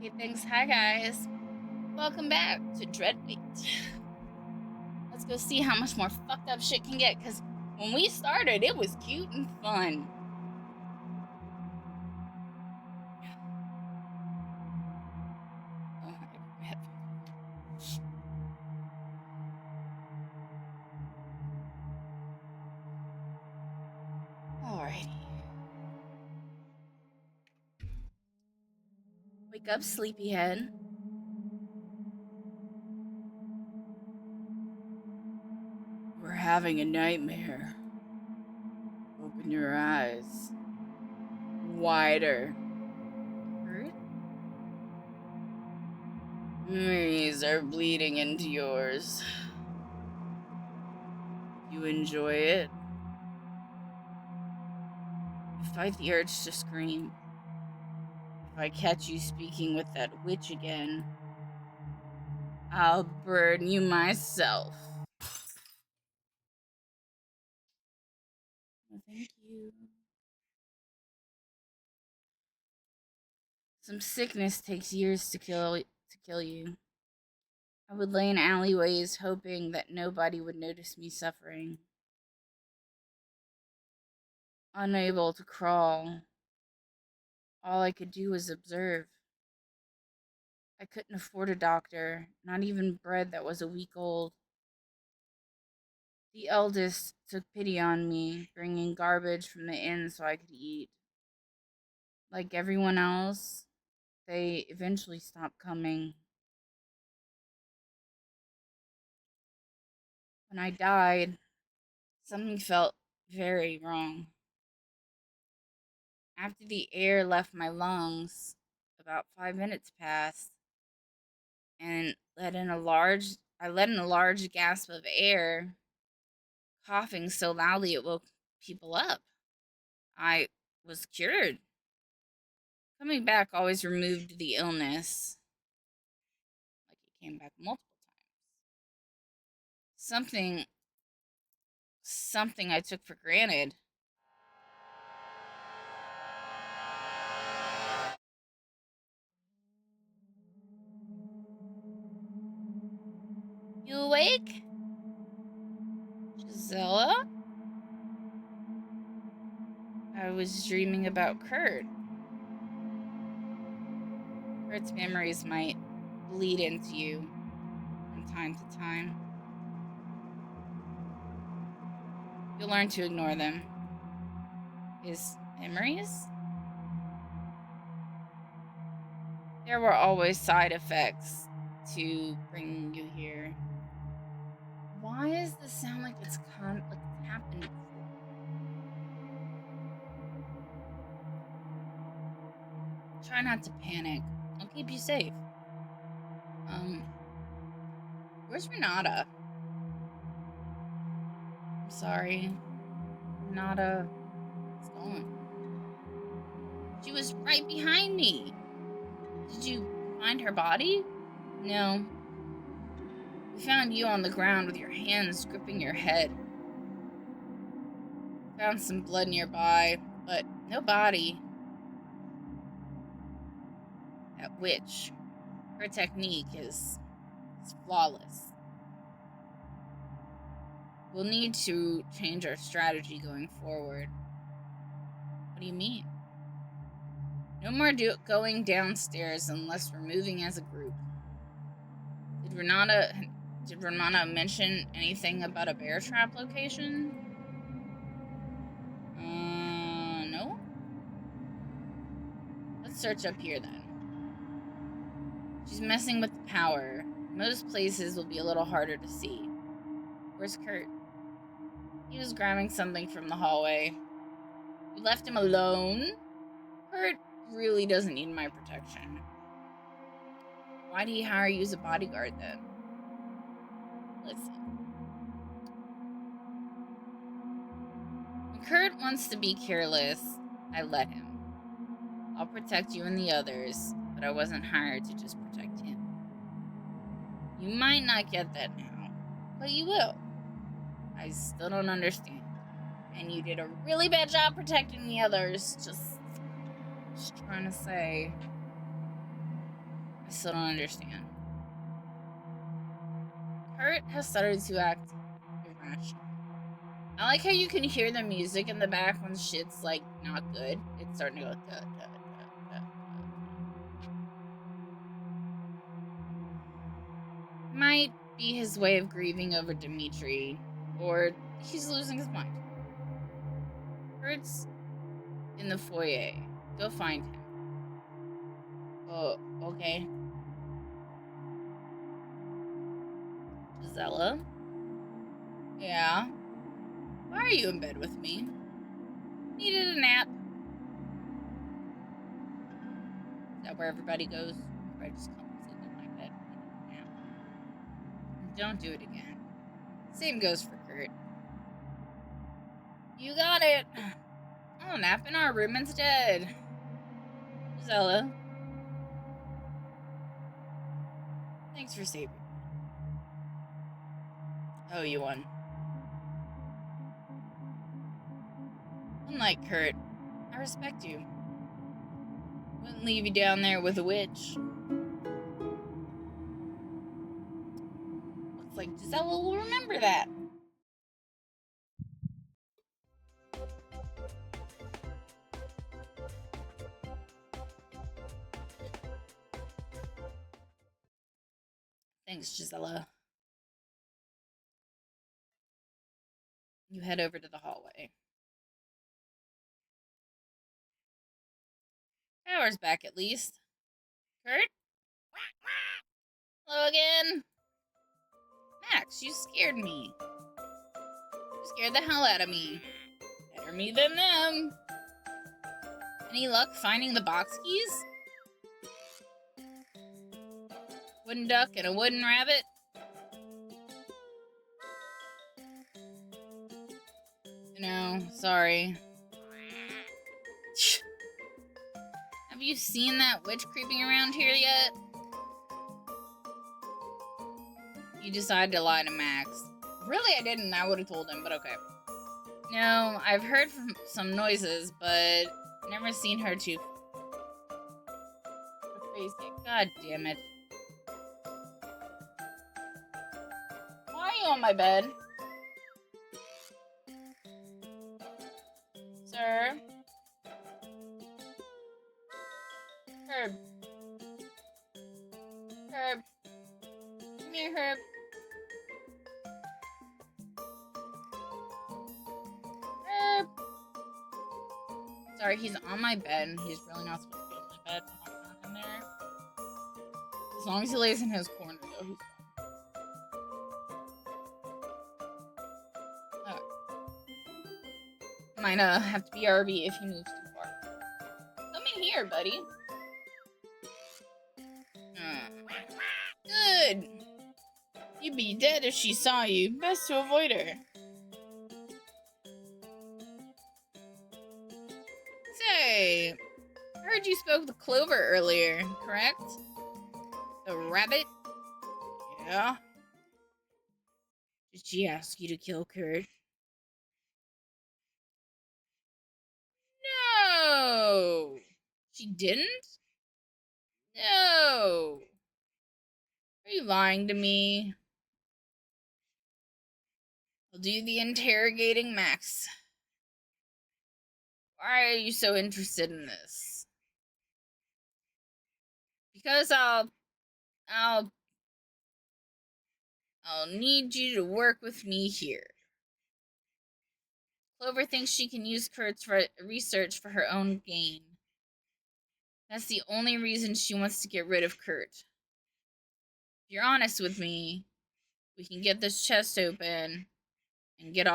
Hey, thanks. Hi, guys. Welcome back to Dreadweight. Let's go see how much more fucked up shit can get, because when we started, it was cute and fun. Oh, my headphones. Alrighty. Wake up, sleepyhead. We're having a nightmare. Open your eyes. Wider. Hurt? Memories are bleeding into yours. You enjoy it? You fight the urge to scream. If I catch you speaking with that witch again, I'll burn you myself. Oh, thank you. Some sickness takes years to kill you. I would lay in alleyways hoping that nobody would notice me suffering. Unable to crawl, all I could do was observe. I couldn't afford a doctor, not even bread that was a week old. The eldest took pity on me, bringing garbage from the inn so I could eat. Like everyone else, they eventually stopped coming. When I died, something felt very wrong. After the air left my lungs, about 5 minutes passed, and I let in a large gasp of air, coughing so loudly it woke people up. I was cured. Coming back always removed the illness, like it came back multiple times. Something I took for granted. You awake? Gisela? I was dreaming about Kurt. Kurt's memories might bleed into you from time to time. You'll learn to ignore them. His memories? There were always side effects to bringing you here. Why does this sound like it's happened before? Try not to panic. I'll keep you safe. Where's Renata? I'm sorry. Renata is gone. She was right behind me. Did you find her body? No. We found you on the ground with your hands gripping your head. Found some blood nearby, but no body. That witch. Her technique is flawless. We'll need to change our strategy going forward. What do you mean? No more going downstairs unless we're moving as a group. Did Renata mention anything about a bear trap location? No? Let's search up here then. She's messing with the power. Most places will be a little harder to see. Where's Kurt? He was grabbing something from the hallway. You left him alone? Kurt really doesn't need my protection. Why did he hire you as a bodyguard then? Listen. When Kurt wants to be careless, I let him. I'll protect you and the others, but I wasn't hired to just protect him. You might not get that now, but you will. I still don't understand. And you did a really bad job protecting the others. Just trying to say. still don't understand. Kurt has started to act irrational. I like how you can hear the music in the back when shit's like not good. It's starting to go duh, duh, duh, duh, duh. Might be his way of grieving over Dimitri, or he's losing his mind. Kurt's in the foyer. Go find him. Oh, okay. Gisela? Yeah? Why are you in bed with me? Needed a nap. Is that where everybody goes? Everybody just comes into my bed. Needed a nap. Don't do it again. Same goes for Kurt. You got it. I'll nap in our room instead. Gisela. Thanks for saving me. Oh, you won. Unlike Kurt, I respect you. Wouldn't leave you down there with a witch. Looks like Gisela will remember that. Thanks, Gisela. You head over to the hallway. Power's back at least. Kurt? Hello again? Max, you scared me. You scared the hell out of me. Better me than them. Any luck finding the box keys? Wooden duck and a wooden rabbit? No, sorry. Have you seen that witch creeping around here yet? You decided to lie to Max. Really, I didn't. I would have told him, but okay. No, I've heard from some noises, but never seen her too. God damn it. Why are you on my bed? Sir? Herb. Herb. Come here, Herb. Herb. Sorry, he's on my bed, and he's really not supposed to be on my bed when I'm not in there. As long as he lays in his corner, though, he's fine. Might have to be RB if he moves too far. Come in here, buddy. Good. You'd be dead if she saw you. Best to avoid her. Say, I heard you spoke to Clover earlier, correct? The rabbit? Yeah. Did she ask you to kill Kurt? No. She didn't? No. Are you lying to me? I'll do the interrogating, Max. Why are you so interested in this? Because I'll need you to work with me here. Clover thinks she can use Kurt's research for her own gain. That's the only reason she wants to get rid of Kurt. If you're honest with me, we can get this chest open and get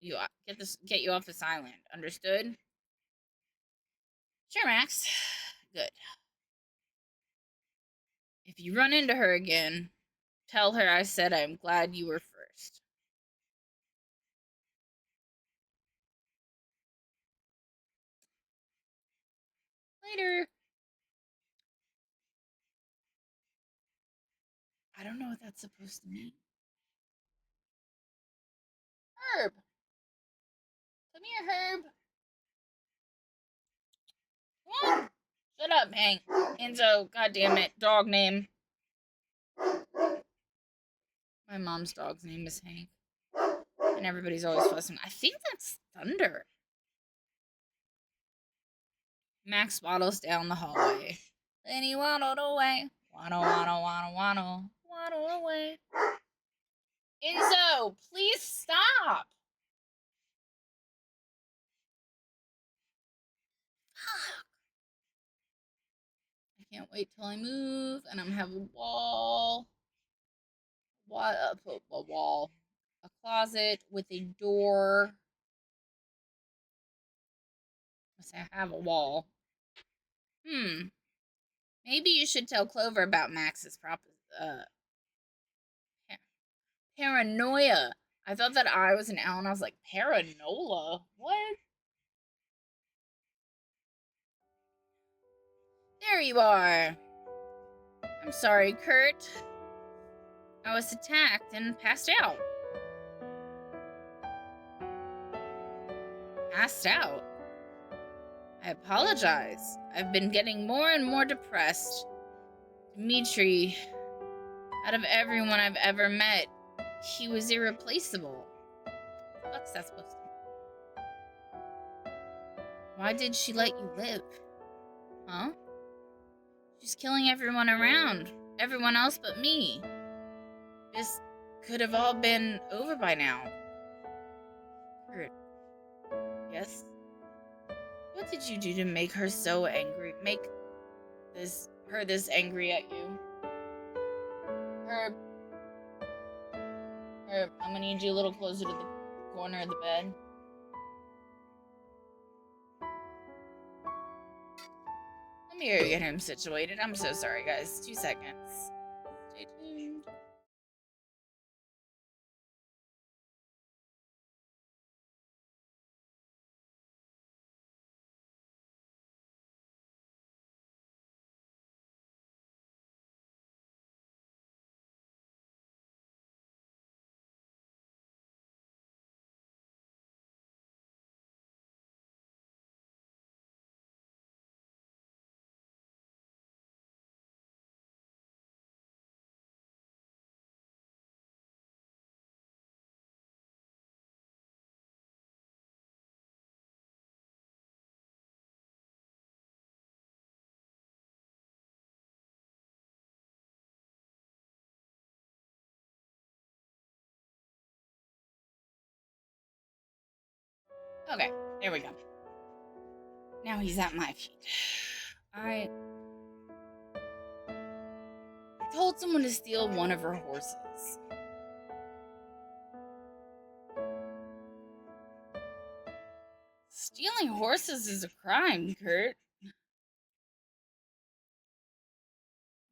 you off this island. Understood? Sure, Max. Good. If you run into her again, tell her I said I'm glad you were first. Later. I don't know what that's supposed to mean. Herb. Come here, Herb. Come on. Shut up, Hank. Enzo, goddammit, dog name. My mom's dog's name is Hank. And everybody's always fussing. I think that's Thunder. Max waddles down the hallway. Then he waddled away. Waddle, waddle, waddle, waddle. Waddle away. Enzo, please stop. I can't wait till I move and I'm have a wall. A wall. A closet with a door. I have a wall. Maybe you should tell Clover about Max's paranoia. I thought that I was an owl and I was like, paranoia? What? There you are. I'm sorry, Kurt. I was attacked and passed out. Passed out? I apologize. I've been getting more and more depressed. Dimitri, out of everyone I've ever met, he was irreplaceable. What's that supposed to mean? Why did she let you live? Huh? She's killing everyone around. Everyone else but me. This could have all been over by now. Kurt. Yes? What did you do to make her so angry? Make her this angry at you? Herb, I'm gonna need you a little closer to the corner of the bed. Let me get him situated. I'm so sorry, guys. 2 seconds. Stay tuned. Okay, there we go. Now he's at my feet. I told someone to steal one of her horses. Stealing horses is a crime, Kurt.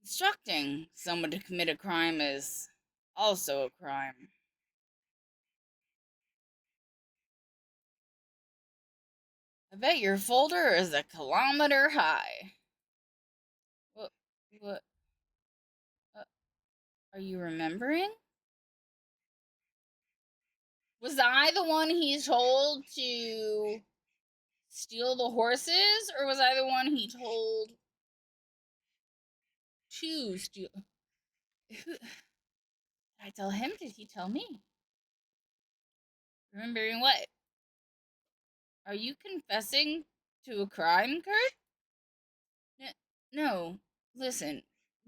Instructing someone to commit a crime is also a crime. I bet your folder is a kilometer high. What? Are you remembering? Was I the one he told to steal the horses, or was I the one he told to steal? Did I tell him? Did he tell me? Remembering what? Are you confessing to a crime, Kurt? No. Listen,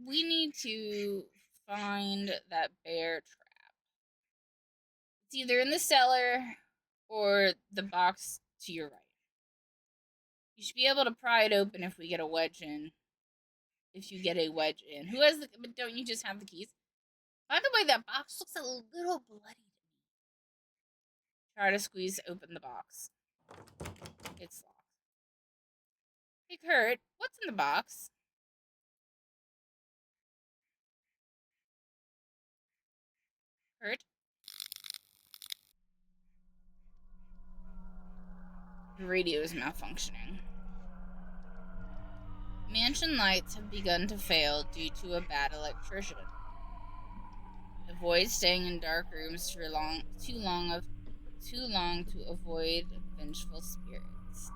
we need to find that bear trap. It's either in the cellar or the box to your right. You should be able to pry it open if we get a wedge in. If you get a wedge in. Who has the... But don't you just have the keys? By the way, that box looks a little bloody to me. Try to squeeze open the box. It's locked. Hey, Kurt, what's in the box? Kurt? The radio is malfunctioning. Mansion lights have begun to fail due to a bad electrician. Avoid staying in dark rooms too long to avoid vengeful spirits.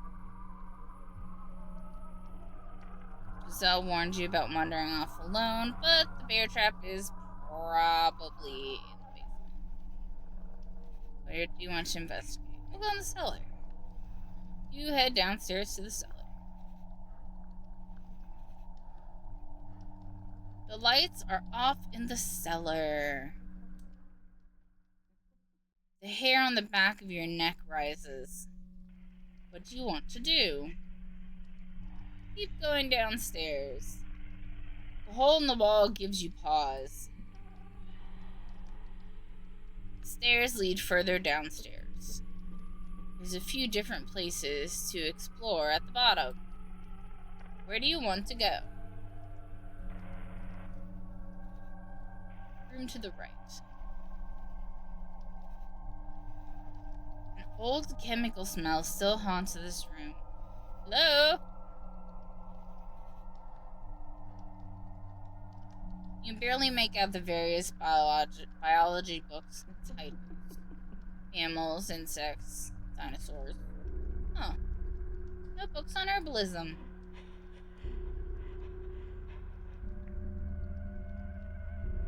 Giselle warned you about wandering off alone, but the bear trap is probably in the basement. Where do you want to investigate? We'll go in the cellar. You head downstairs to the cellar. The lights are off in the cellar. The hair on the back of your neck rises. What do you want to do? Keep going downstairs. The hole in the wall gives you pause. The stairs lead further downstairs. There's a few different places to explore at the bottom. Where do you want to go? Room to the right. An old chemical smell still haunts this room. Hello? You can barely make out the various biology books and titles. Mammals, insects, dinosaurs. Huh. No books on herbalism.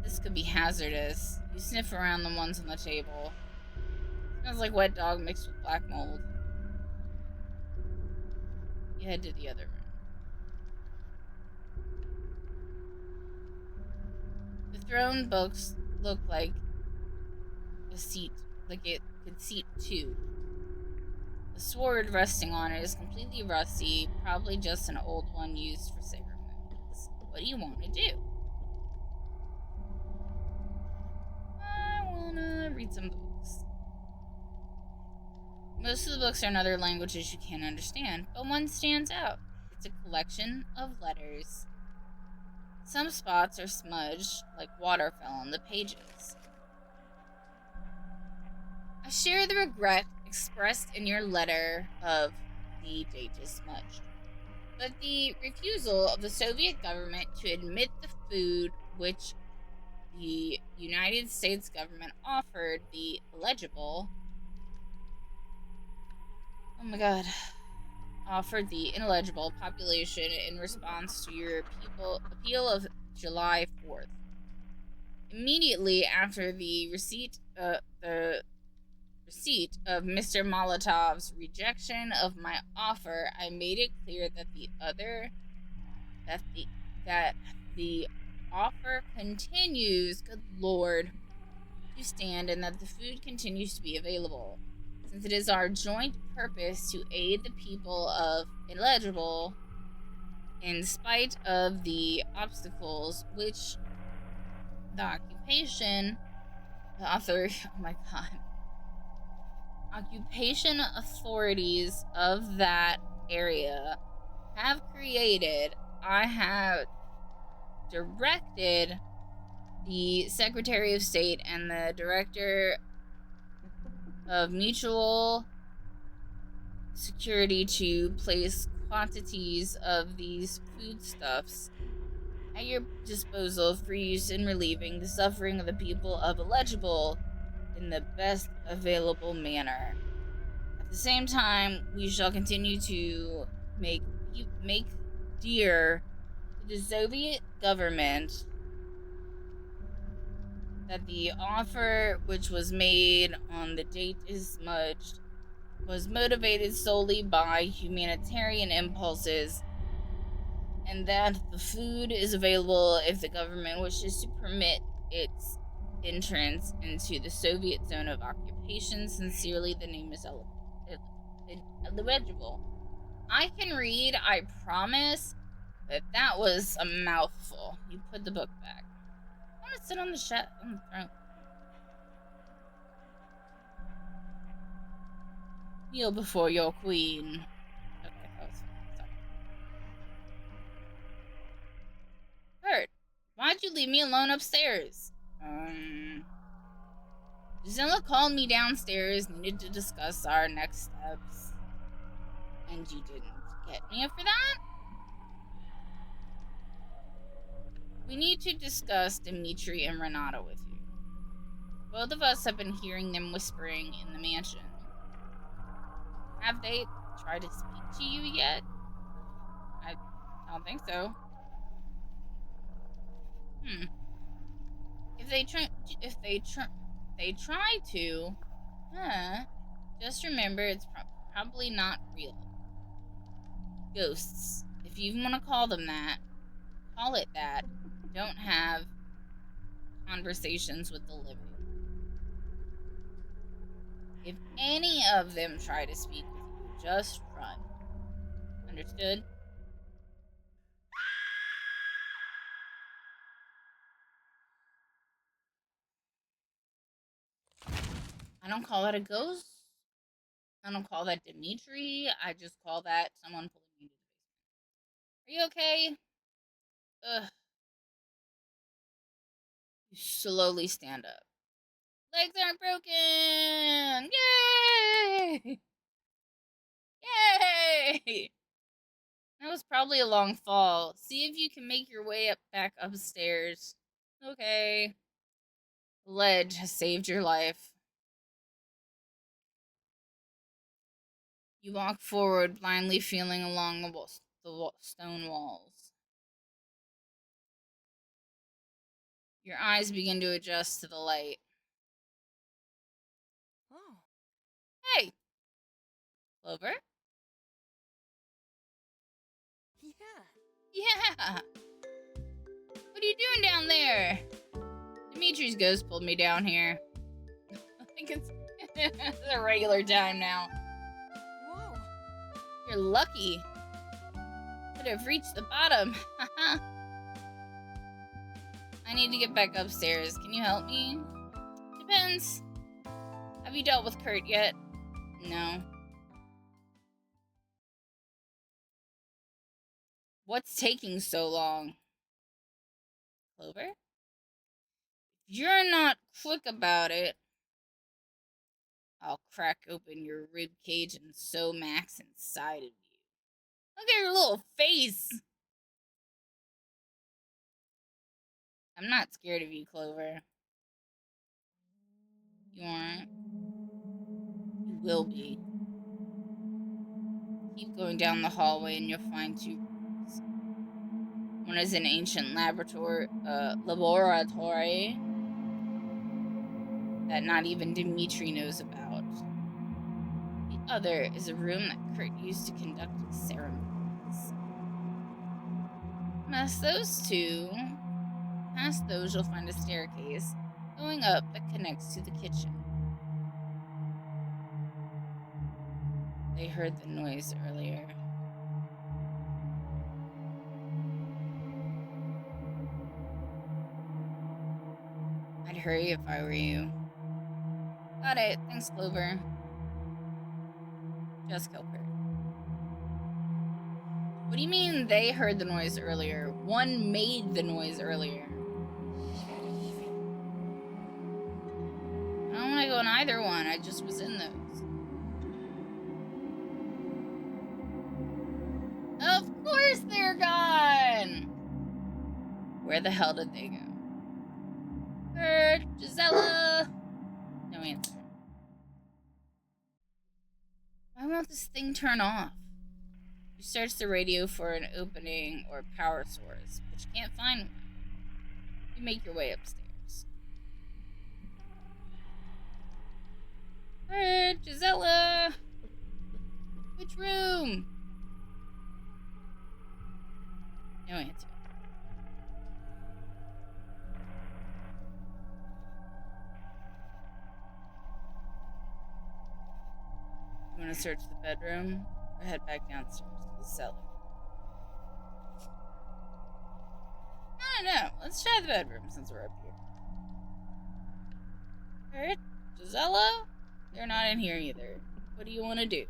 This could be hazardous. You sniff around the ones on the table. Smells like wet dog mixed with black mold. You head to the other room. The thrown books look like a seat, like it could seat two. The sword resting on it is completely rusty, probably just an old one used for cigarette movies. What do you want to do? I wanna read some books. Most of the books are in other languages you can't understand, but one stands out. It's a collection of letters. Some spots are smudged, like water fell on the pages. I share the regret expressed in your letter of the date is smudged, but the refusal of the Soviet government to admit the food which the United States government offered the ineligible population in response to your appeal of July 4th. Immediately after the receipt of Mr. Molotov's rejection of my offer, I made it clear that the offer continues, good lord, to stand, and that the food continues to be available. Since it is our joint purpose to aid the people of Illegible, in spite of the obstacles which the occupation authorities of that area have created, I have directed the Secretary of State and the Director of Mutual Security to place quantities of these foodstuffs at your disposal for use in relieving the suffering of the people of Illegible in the best available manner. At the same time, we shall continue to make dear to the Soviet government that the offer which was made on the date is smudged was motivated solely by humanitarian impulses, and that the food is available if the government wishes to permit its entrance into the Soviet zone of occupation. Sincerely, the name is illegible. I can read, I promise, but that was a mouthful. You put the book back. I want to sit on the throne. Kneel before your queen. Okay, that was sorry. Kurt, why'd you leave me alone upstairs? Gisela called me downstairs, needed to discuss our next steps. And you didn't get me for that? We need to discuss Dimitri and Renata with you. Both of us have been hearing them whispering in the mansion. Have they tried to speak to you yet? I don't think so. If they try to, just remember it's probably not real. Ghosts, if you want to call them that, call it that. Don't have conversations with the living. If any of them try to speak with you, just run. Understood? I don't call that a ghost. I don't call that Dimitri. I just call that someone pulling me into the basement. Are you okay? Ugh. You slowly stand up. Legs aren't broken! Yay! Yay! That was probably a long fall. See if you can make your way back upstairs. Okay. The ledge has saved your life. You walk forward, blindly feeling along the stone walls. Your eyes begin to adjust to the light. Oh. Hey! Clover? Yeah. Yeah! What are you doing down there? Dimitri's ghost pulled me down here. I think it's a regular time now. Whoa. You're lucky. Could have reached the bottom. I need to get back upstairs. Can you help me? Depends. Have you dealt with Kurt yet? No. What's taking so long? Clover? If you're not quick about it, I'll crack open your rib cage and sew Max inside of you. Look at your little face! I'm not scared of you, Clover. You aren't. You will be. Keep going down the hallway and you'll find two rooms. One is an ancient laboratory that not even Dimitri knows about. The other is a room that Kurt used to conduct ceremonies. Past those you'll find a staircase going up that connects to the kitchen. They heard the noise earlier. I'd hurry if I were you. Got it. Thanks, Clover. Just kill Kurt. What do you mean they heard the noise earlier? One made the noise earlier. I don't want to go in either one. I just was in those. Of course they're gone! Where the hell did they go? Kurt, Gisela! No answer. Why won't this thing turn off? You search the radio for an opening or power source, but you can't find one. You make your way upstairs. Kurt, Gisela! Which room? No answer. You want to search the bedroom or head back downstairs to the cellar? No. Let's try the bedroom since we're up here. Kurt, Gisela? They're not in here either. What do you want to do?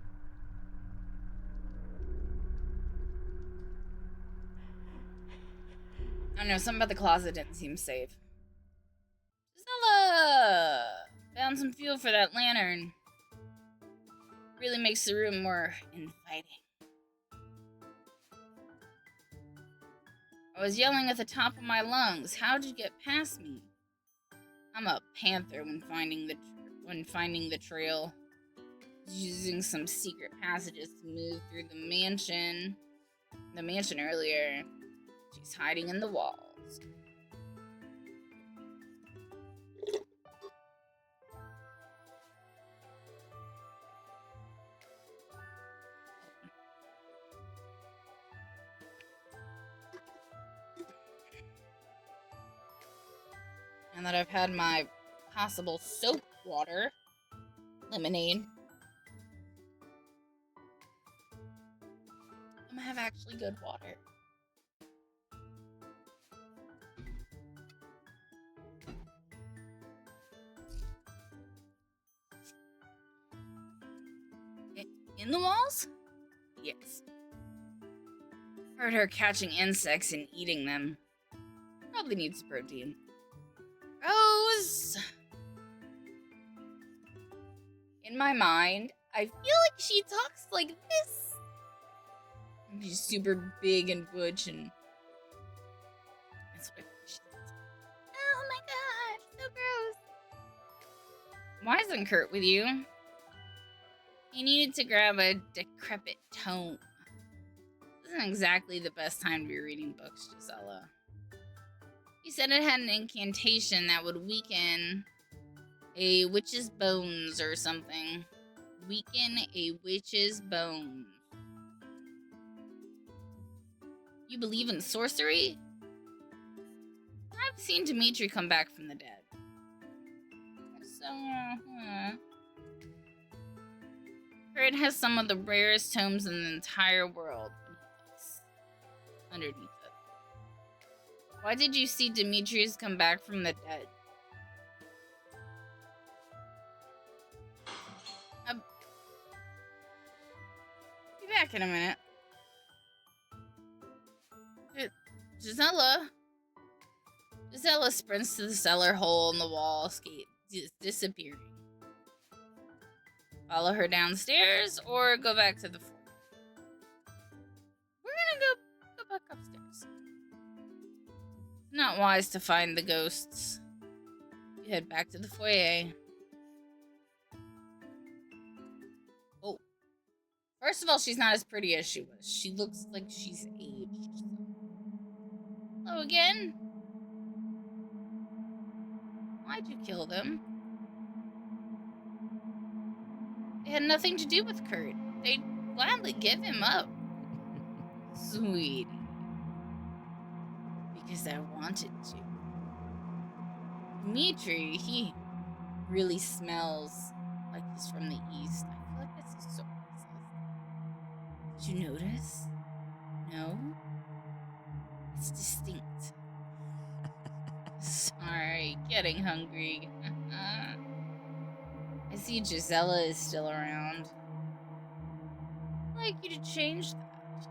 I don't know, something about the closet didn't seem safe. Gisela! Found some fuel for that lantern. Really makes the room more inviting. I was yelling at the top of my lungs. How'd you get past me? I'm a panther when finding the trail. Using some secret passages to move through the mansion earlier. She's hiding in the walls. And that I've had my possible soap water. Lemonade. I'm gonna have actually good water. In the walls? Yes. Heard her catching insects and eating them. Probably needs protein. Rose! In my mind, I feel like she talks like this. She's super big and butch and... That's what she does. Oh my god, so gross. Why isn't Kurt with you? He needed to grab a decrepit tome. This isn't exactly the best time to be reading books, Gisela. He said it had an incantation that would weaken a witch's bones or something. Weaken a witch's bones. You believe in sorcery? I've seen Dimitri come back from the dead. So, Kurt has some of the rarest tomes in the entire world underneath it. Why did you see Demetrius come back from the dead? I'll be back in a minute. Gisela sprints to the cellar hole in the wall, disappearing. Follow her downstairs or go back to the floor. We're gonna go back upstairs. Not wise to find the ghosts. You head back to the foyer. Oh. First of all, she's not as pretty as she was. She looks like she's aged. Hello again. Why'd you kill them? They had nothing to do with Kurt. They'd gladly give him up. Sweetie. Because I wanted to. Dimitri, he really smells like he's from the East. I feel like that's so racist. Did you notice? No? It's distinct. Sorry, getting hungry. I see Gisela is still around. I'd like you to change that.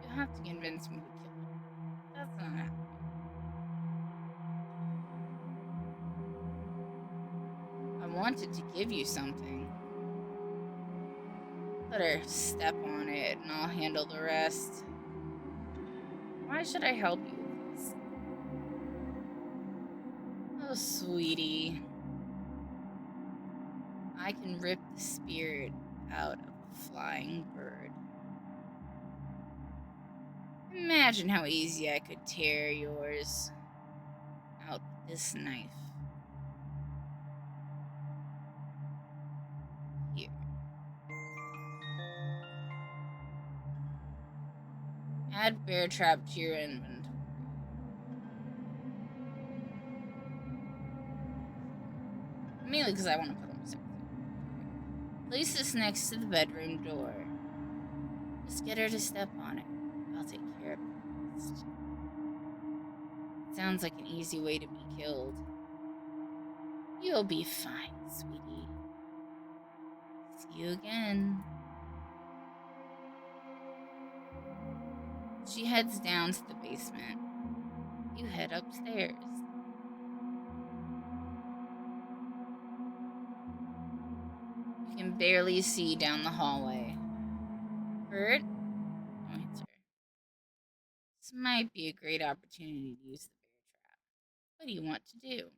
You'll have to convince me to kill him. That's not happening. I wanted to give you something. Let her step on it and I'll handle the rest. Why should I help you with this? Oh, sweetie. I can rip the spirit out of a flying bird. Imagine how easy I could tear yours out with this knife. Here. Add bear trap to your inventory. Mainly because I want to put them separate. Place this next to the bedroom door. Just get her to step on it. I'll take care of the rest. Sounds like an easy way to be killed. You'll be fine, sweetie. See you again. She heads down to the basement. You head upstairs. You can barely see down the hallway. Kurt? No answer. This might be a great opportunity to use the bear trap. What do you want to do?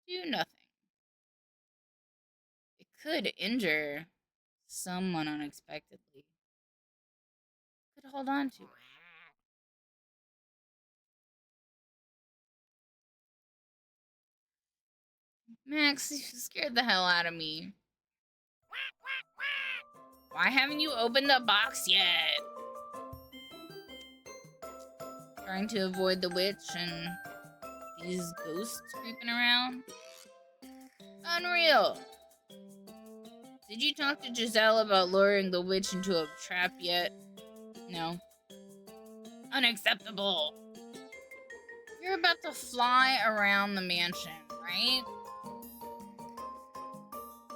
Do nothing. It could injure someone unexpectedly. Could hold on to it. Max, you scared the hell out of me. Why haven't you opened the box yet? Trying to avoid the witch and these ghosts creeping around. Unreal. Did you talk to Giselle about luring the witch into a trap yet? No. Unacceptable. You're about to fly around the mansion, right?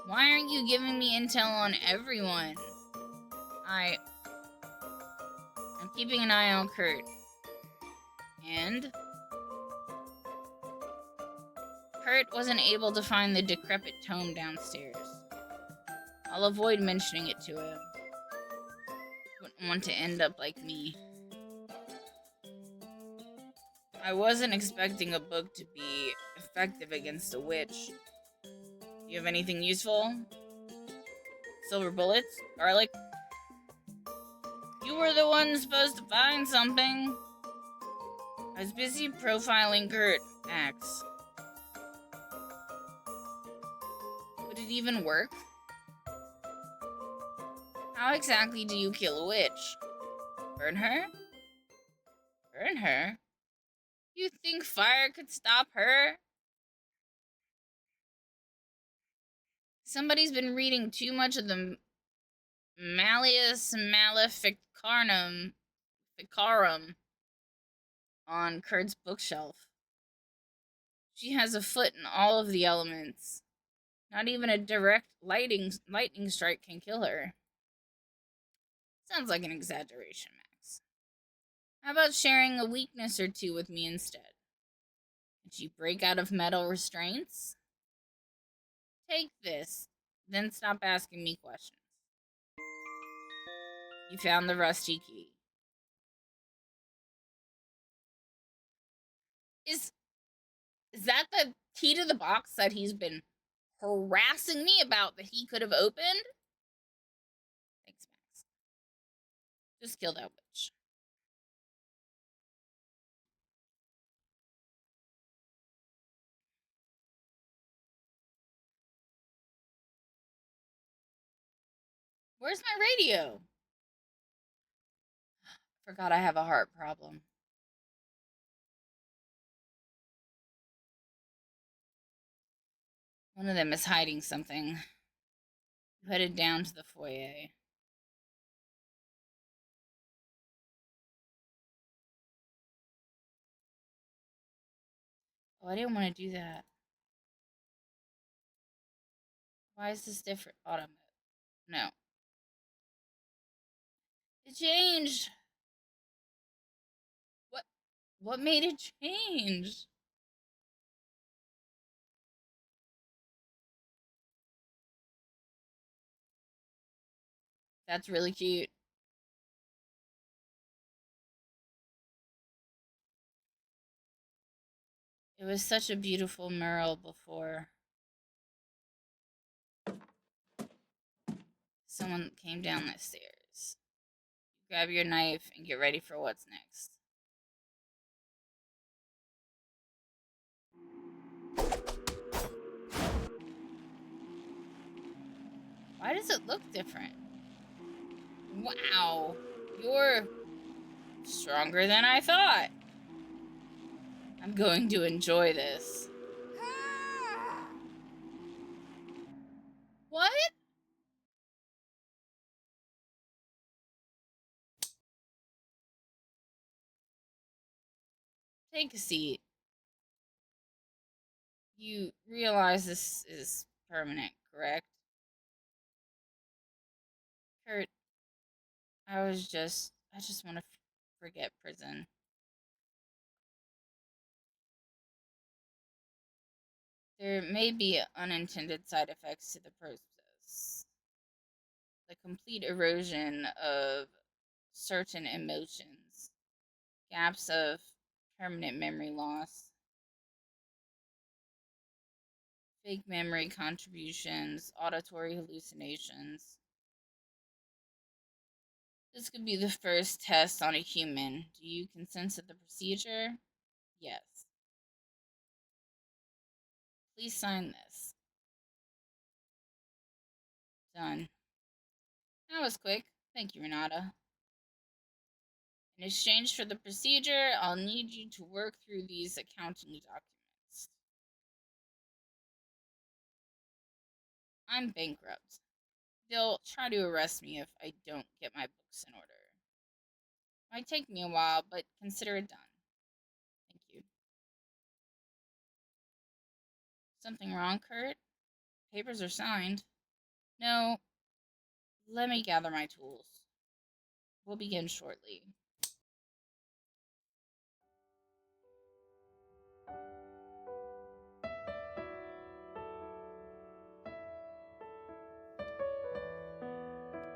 Why aren't you giving me intel on everyone? I'm keeping an eye on Kurt. And? Kurt wasn't able to find the decrepit tome downstairs. I'll avoid mentioning it to him. Wouldn't want to end up like me. I wasn't expecting a book to be effective against a witch. Do you have anything useful? Silver bullets? Garlic? You were the one supposed to find something. I was busy profiling Kurt. Axe. Would it even work? How exactly do you kill a witch? Burn her? Burn her? You think fire could stop her? Somebody's been reading too much of the Malleus Maleficarum on Kurt's bookshelf. She has a foot in all of the elements. Not even a direct lightning strike can kill her. Sounds like an exaggeration, Max. How about sharing a weakness or two with me instead? Did she break out of metal restraints? Take this, then stop asking me questions. You found the rusty key. Is that the key to the box that he's been harassing me about that he could have opened? Thanks, Max. Just kill that witch. Where's my radio? Forgot I have a heart problem. One of them is hiding something. Headed down to the foyer. Oh, I didn't want to do that. Why is this different? Auto mode. No. It changed. What made it change? That's really cute. It was such a beautiful mural before. Someone came down the stairs. Grab your knife and get ready for what's next. Why does it look different? Wow, you're stronger than I thought. I'm going to enjoy this. What? Take a seat. You realize this is permanent, correct? Kurt, I just want to forget prison. There may be unintended side effects to the process. The complete erosion of certain emotions, gaps of permanent memory loss, fake memory contributions, auditory hallucinations. This could be the first test on a human. Do you consent to the procedure? Yes. Please sign this. Done. That was quick. Thank you, Renata. In exchange for the procedure, I'll need you to work through these accounting documents. I'm bankrupt. They'll try to arrest me if I don't get my books in order. Might take me a while, but consider it done. Thank you. Something wrong, Kurt? Papers are signed. No, let me gather my tools. We'll begin shortly.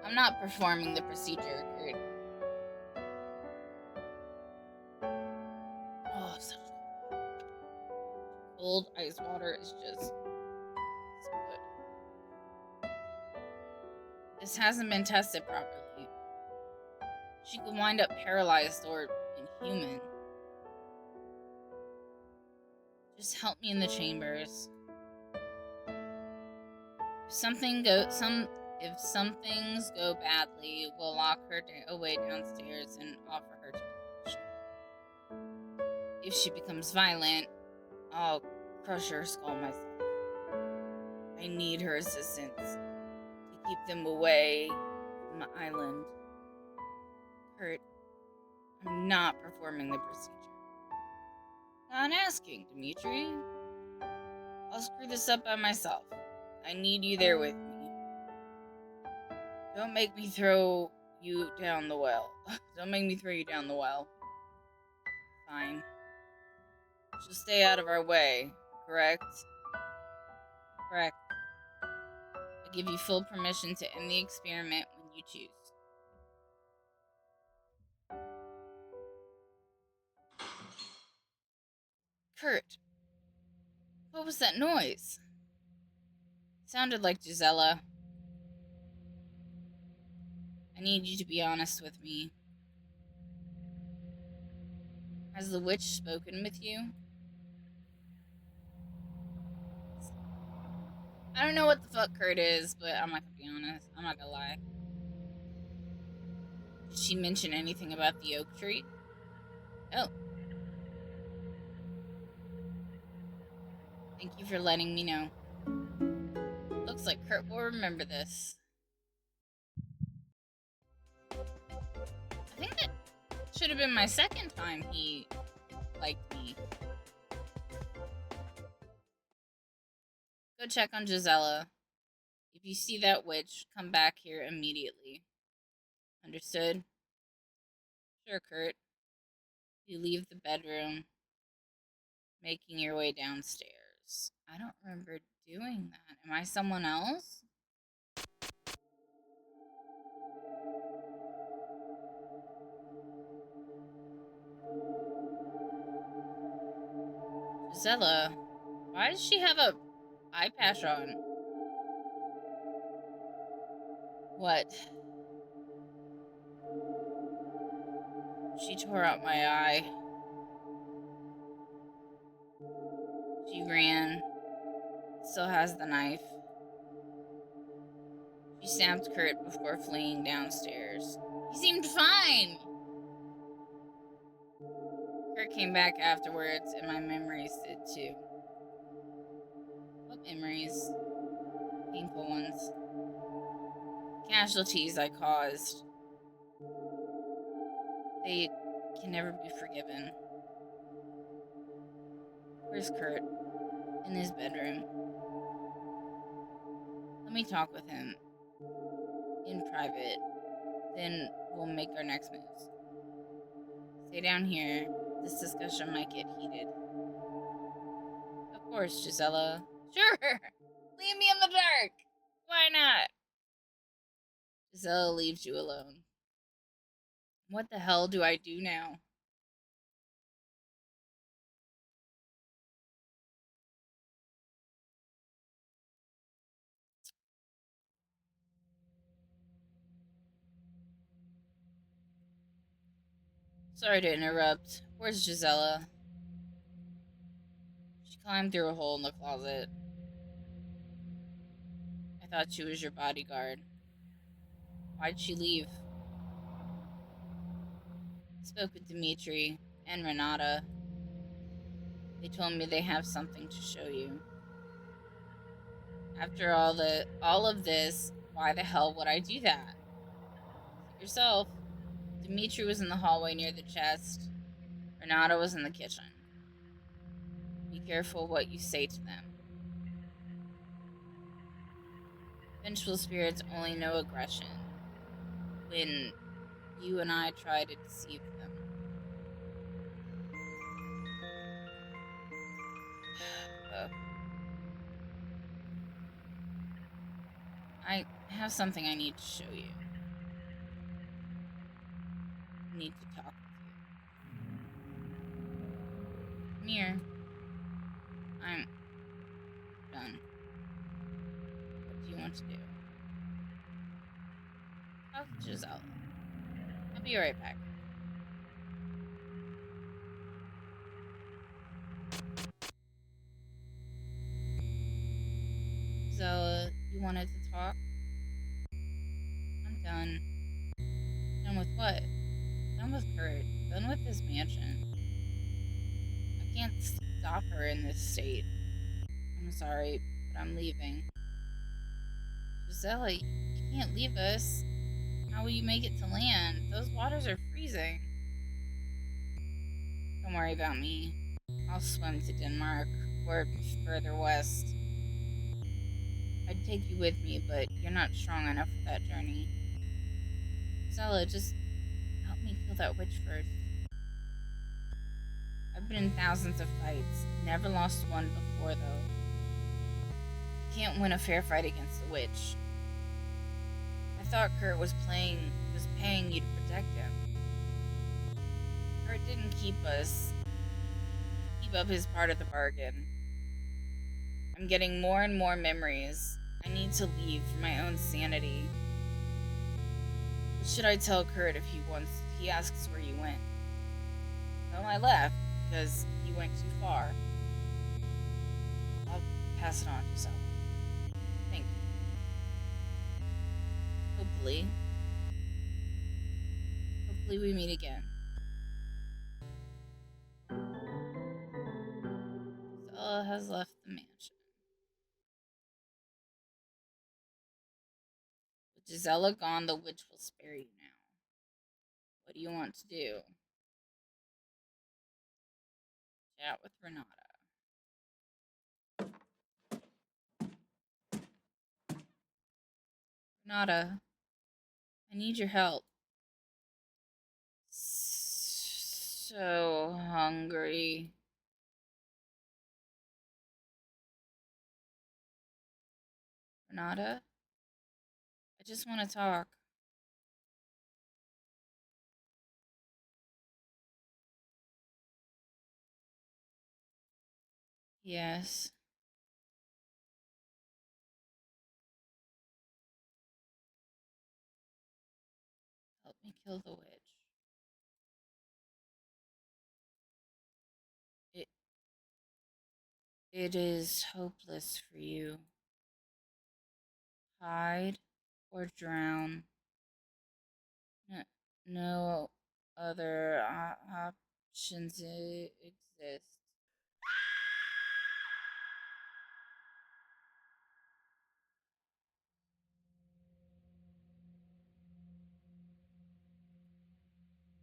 I'm not performing the procedure, Kurt. Oh, such cold ice water is just so good. This hasn't been tested properly. She could wind up paralyzed or inhuman. Just help me in the chambers. If some things go badly, we'll lock her away downstairs and offer her to the witch. If she becomes violent, I'll crush her skull myself. I need her assistance to keep them away from the island. Kurt, I'm not performing the procedure. Not asking, Dimitri. I'll screw this up by myself. I need you there with me. Don't make me throw you down the well. Don't make me throw you down the well. Fine. She'll stay out of our way, correct? Correct. I give you full permission to end the experiment when you choose. Kurt, what was that noise? It sounded like Gisela. I need you to be honest with me. Has the witch spoken with you? I don't know what the fuck Kurt is, but I'm not gonna be honest. I'm not gonna lie. Did she mention anything about the oak tree? Oh. Thank you for letting me know. Looks like Kurt will remember this. I think that should have been my second time he liked me. Go check on Gisela. If you see that witch, come back here immediately. Understood? Sure, Kurt. You leave the bedroom, making your way downstairs. I don't remember doing that. Am I someone else? Gisela, why does she have a eye patch on? What? She tore out my eye. She ran. Still has the knife. She stabbed Kurt before fleeing downstairs. He seemed fine! Kurt came back afterwards, and my memories did too. What memories? Painful ones. Casualties I caused. They can never be forgiven. Where's Kurt? In his bedroom. Let me talk with him. In private. Then we'll make our next moves. Stay down here. This discussion might get heated. Of course, Gisela. Sure! Leave me in the dark! Why not? Gisela leaves you alone. What the hell do I do now? Sorry to interrupt. Where's Gisela? She climbed through a hole in the closet. I thought she was your bodyguard. Why'd she leave? I spoke with Dimitri and Renata. They told me they have something to show you. After all of this, why the hell would I do that? Yourself. Dimitri was in the hallway near the chest. Renata was in the kitchen. Be careful what you say to them. Vengeful spirits only know aggression when you and I try to deceive them. I have something I need to show you. I need to talk with you. Come here. I'm done. What do you want to do? Talk to Giselle. I'll be right back. Giselle, you wanted to talk? I'm done. Done with what? Done with Kurt. Done with this mansion. I can't stop her in this state. I'm sorry, but I'm leaving. Giselle, you can't leave us. How will you make it to land? Those waters are freezing. Don't worry about me. I'll swim to Denmark or further west. I'd take you with me, but you're not strong enough for that journey. Giselle, just help me kill that witch first. I've been in thousands of fights. Never lost one before, though. You can't win a fair fight against a witch. I thought Kurt was paying you to protect him. Kurt didn't keep up his part of the bargain. I'm getting more and more memories. I need to leave for my own sanity. What should I tell Kurt if he asks where you went? Well, I left because he went too far. I'll pass it on to someone. Thank you. Hopefully we meet again. Gisela has left the mansion. With Gisela gone, the witch will spare you now. What do you want to do? Chat with Renata. Renata, I need your help. So hungry. Renata? I just want to talk. Yes. Help me kill the witch. It is hopeless for you. Hide or drown. No other options exist.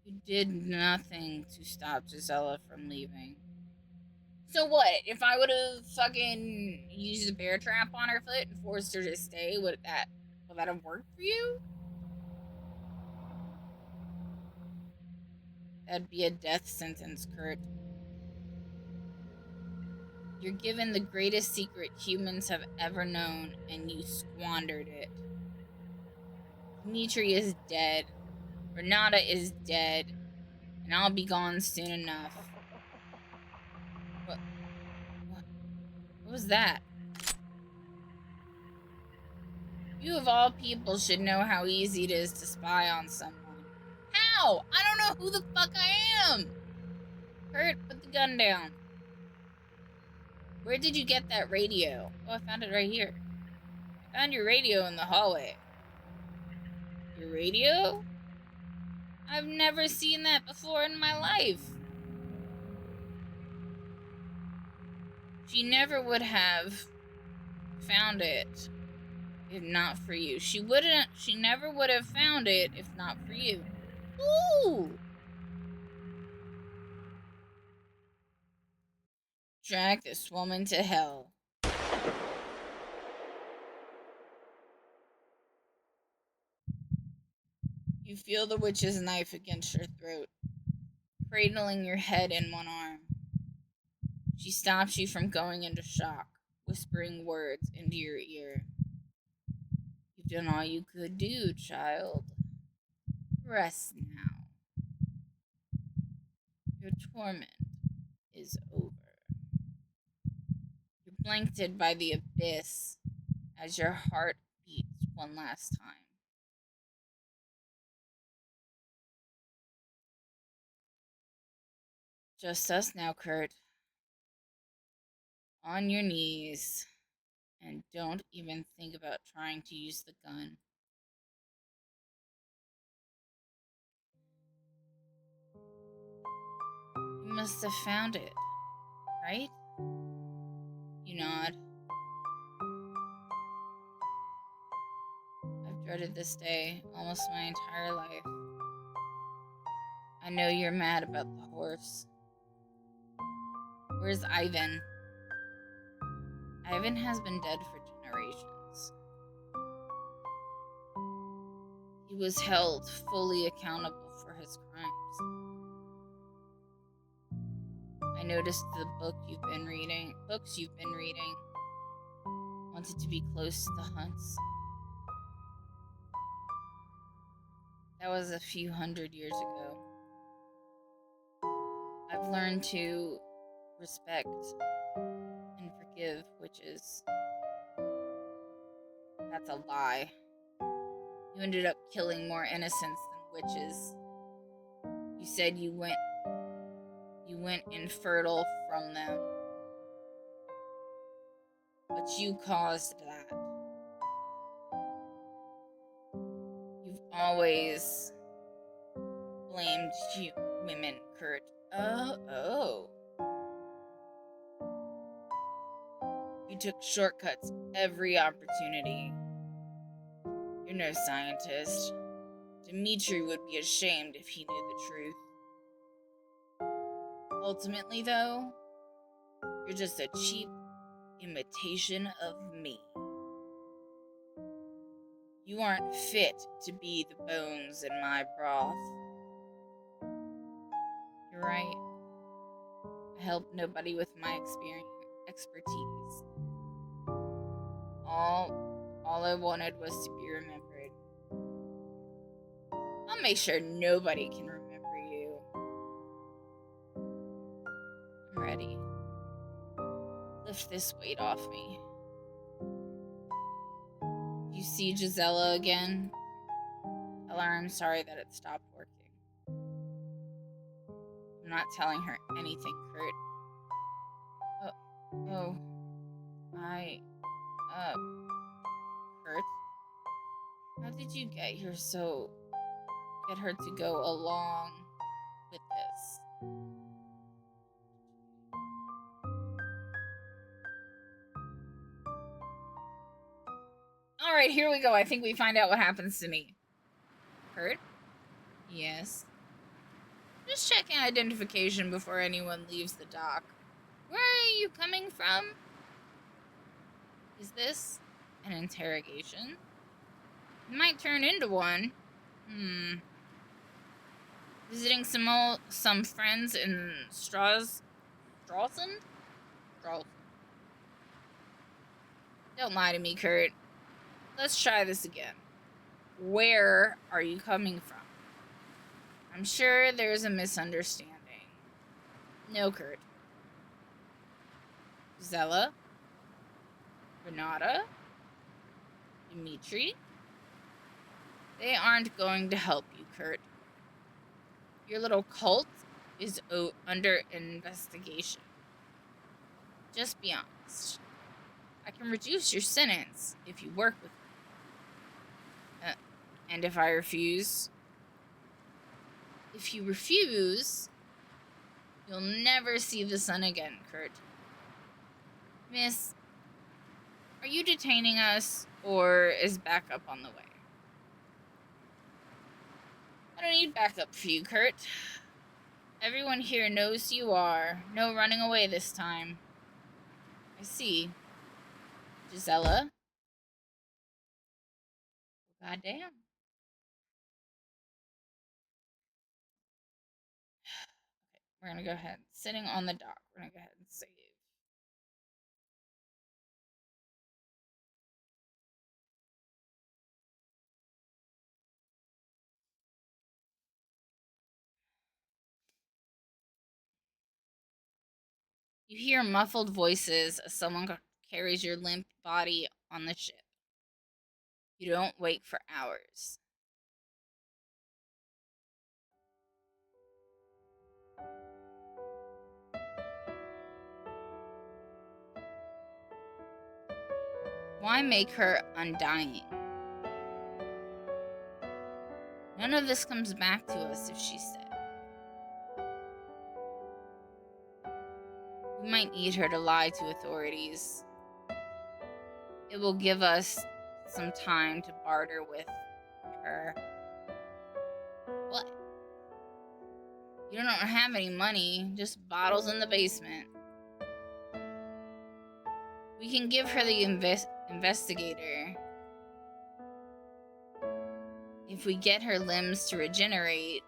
You did nothing to stop Gisela from leaving. So what? If I would have fucking used a bear trap on her foot and forced her to stay, would that have worked for you? That'd be a death sentence, Kurt. You're given the greatest secret humans have ever known, and you squandered it. Dimitri is dead. Renata is dead. And I'll be gone soon enough. What was that? You of all people should know how easy it is to spy on someone. How? I don't know who the fuck I am! Kurt, put the gun down. Where did you get that radio? Oh, I found it right here. I found your radio in the hallway. Your radio? I've never seen that before in my life. She never would have found it if not for you. She never would have found it if not for you. Ooh! Drag this woman to hell. You feel the witch's knife against your throat, cradling your head in one arm. She stops you from going into shock, whispering words into your ear. You've done all you could do, child. Rest now. Your torment is over. You're blanketed by the abyss as your heart beats one last time. Just us now, Kurt. On your knees, and don't even think about trying to use the gun. You must have found it, right? You nod. I've dreaded this day almost my entire life. I know you're mad about the horse. Where's Ivan? Ivan has been dead for generations. He was held fully accountable for his crimes. I noticed the books you've been reading, wanted to be close to the hunts. That was a few hundred years ago. I've learned to respect and forgive witches. That's a lie. You ended up killing more innocents than witches. You said you went infertile from them. But you caused that. You've always blamed women, Kurt. Oh. You took shortcuts every opportunity. You're no scientist. Dimitri would be ashamed if he knew the truth. Ultimately, though, you're just a cheap imitation of me. You aren't fit to be the bones in my broth. You're right. I helped nobody with my expertise. All I wanted was to be remembered. I'll make sure nobody can remember you. I'm ready. Lift this weight off me. You see Gisela again? Tell her I'm sorry that it stopped working. I'm not telling her anything, Kurt. Kurt? How did you get her to go along with this? Alright, here we go. I think we find out what happens to me. Kurt? Yes. Just checking identification before anyone leaves the dock. Where are you coming from? Is this an interrogation? It might turn into one. Visiting some friends in Stralsund? Don't lie to me, Kurt. Let's try this again. Where are you coming from? I'm sure there's a misunderstanding. No, Kurt. Zella? Renata? Dimitri? They aren't going to help you, Kurt. Your little cult is under investigation. Just be honest. I can reduce your sentence if you work with me. And if I refuse? If you refuse, you'll never see the sun again, Kurt. Miss, Are you detaining us, or is backup on the way? I don't need backup for you, Kurt. Everyone here knows who you are. No running away this time. I see. Gisela? Goddamn. We're gonna go ahead. Sitting on the dock. We're gonna go ahead and save. You hear muffled voices as someone carries your limp body on the ship. You don't wait for hours. Why make her undying? None of this comes back to us if she's dead. We might need her to lie to authorities. It will give us some time to barter with her. What? You don't have any money, just bottles in the basement. We can give her the investigator. If we get her limbs to regenerate,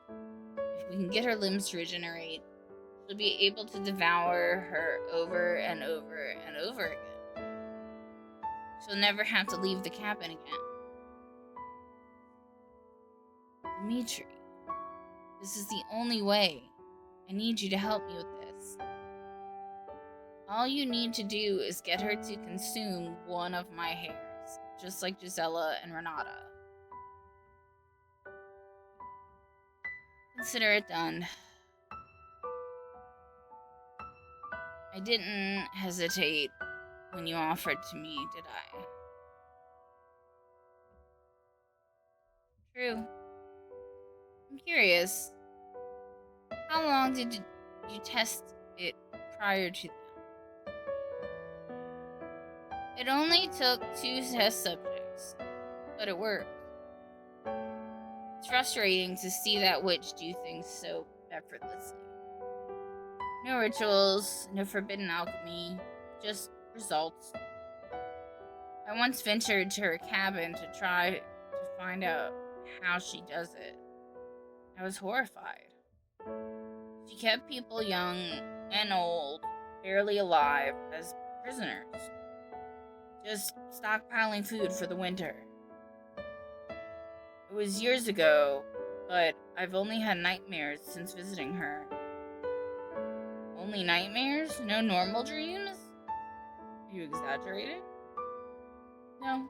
she'll be able to devour her over and over and over again. She'll never have to leave the cabin again. Dimitri, this is the only way. I need you to help me with this. All you need to do is get her to consume one of my hairs, just like Gisela and Renata. Consider it done. I didn't hesitate when you offered to me, did I? True. I'm curious. How long did you test it prior to that? It only took 2 test subjects, but it worked. It's frustrating to see that witch do things so effortlessly. No rituals, no forbidden alchemy, just results. I once ventured to her cabin to try to find out how she does it. I was horrified. She kept people young and old, barely alive, as prisoners, just stockpiling food for the winter. It was years ago, but I've only had nightmares since visiting her. Only nightmares? No normal dreams? Are you exaggerating? No.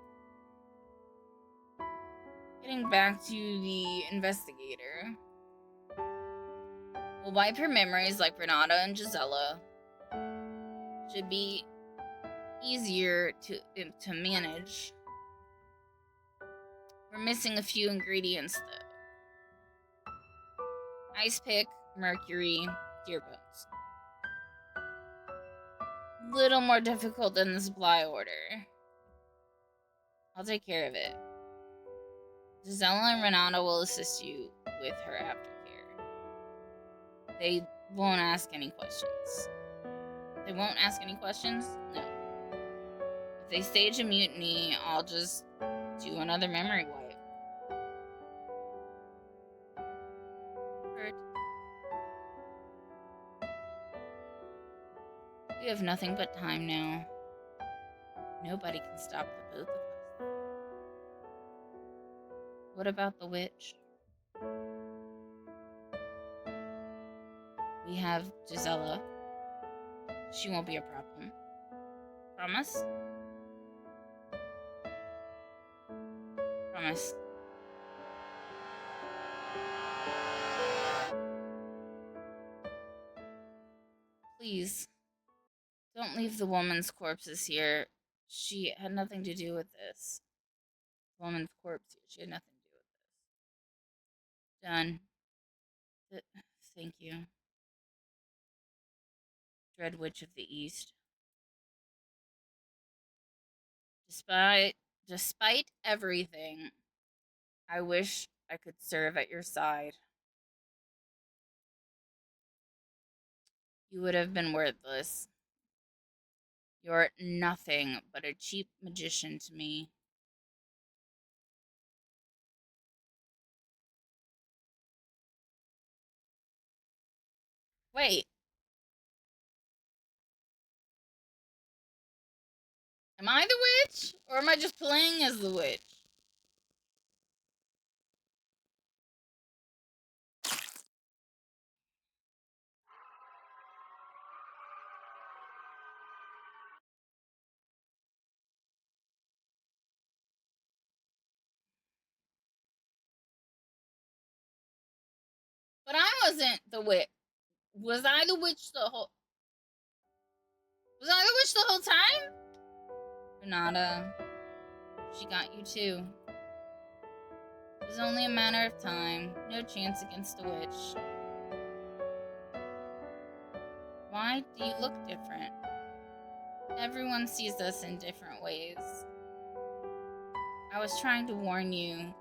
Getting back to the investigator. We'll wipe her memories like Renata and Gisela. Should be easier to manage. We're missing a few ingredients though. Ice pick, mercury, deer bones. Little more difficult than the supply order. I'll take care of it. Gisela and Renata will assist you with her aftercare. They won't ask any questions. They won't ask any questions? No. If they stage a mutiny, I'll just do another memory wipe. Hurt. We have nothing but time now. Nobody can stop the both of us. What about the witch? We have Gisela. She won't be a problem. Promise? Promise. Please, don't leave the woman's corpses here. She had nothing to do with this. The woman's corpse here. She had nothing to do with this. Done. Thank you. Dread Witch of the East. Despite everything, I wish I could serve at your side. You would have been worthless. You're nothing but a cheap magician to me. Wait. Am I the witch? Or am I just playing as the witch? But I wasn't the witch. Was I the witch the whole... Was I the witch the whole time? Renata, she got you too. It was only a matter of time. No chance against a witch. Why do you look different? Everyone sees us in different ways. I was trying to warn you.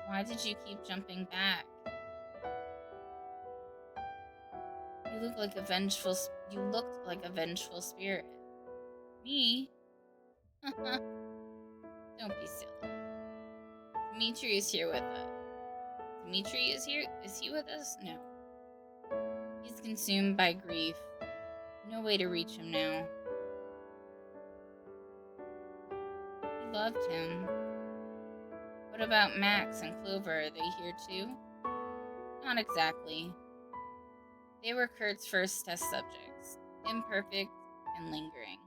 Why did you keep jumping back? You looked like a vengeful spirit. Me? Don't be silly. Dimitri is here with us. Dimitri is here? Is he with us? No. He's consumed by grief. No way to reach him now. We loved him. What about Max and Clover? Are they here too? Not exactly. They were Kurt's first test subjects. Imperfect and lingering.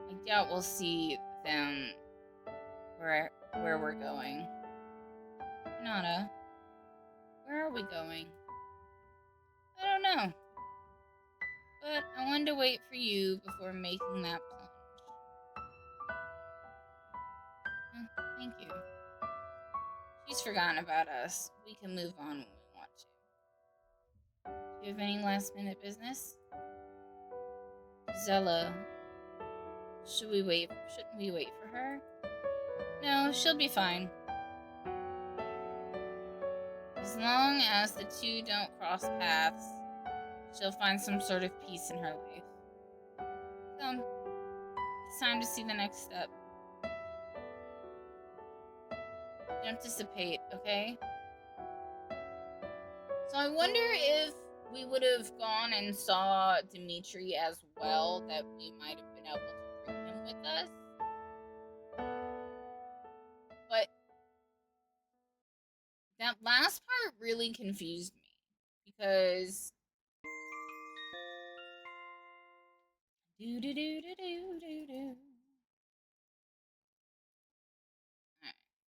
I doubt we'll see them where we're going. Nada. Where are we going? I don't know. But I wanted to wait for you before making that plunge. Thank you. She's forgotten about us. We can move on when we want to. Do you have any last minute business? Zella. Shouldn't we wait for her? No, she'll be fine. As long as the two don't cross paths, she'll find some sort of peace in her life. So, it's time to see the next step. Don't dissipate, okay? So I wonder if we would have gone and saw Dimitri as well, that we might have been able to bring him with us. But that last part really confused me, because Alright,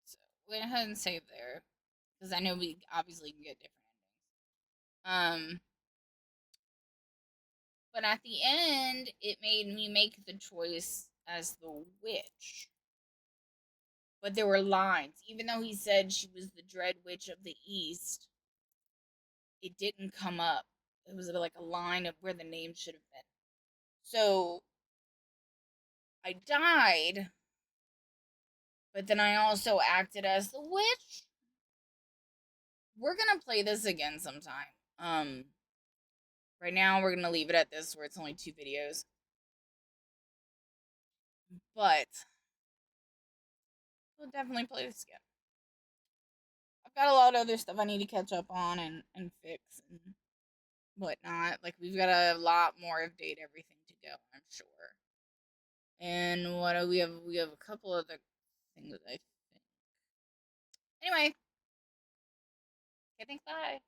so go ahead and save there, because I know we obviously can get different endings. But at the end, it made me make the choice as the witch. But there were lines. Even though he said she was the Dread Witch of the East, it didn't come up. It was like a line of where the name should have been. So I died, but then I also acted as the witch. We're gonna play this again sometime. Right now we're gonna leave it at this, where it's only 2 videos. But we'll definitely play this again. I've got a lot of other stuff I need to catch up on and fix and whatnot. Like, we've got a lot more of Date Everything to go, I'm sure. And what do we have? We have a couple other things, I think. Anyway, okay, thanks, bye.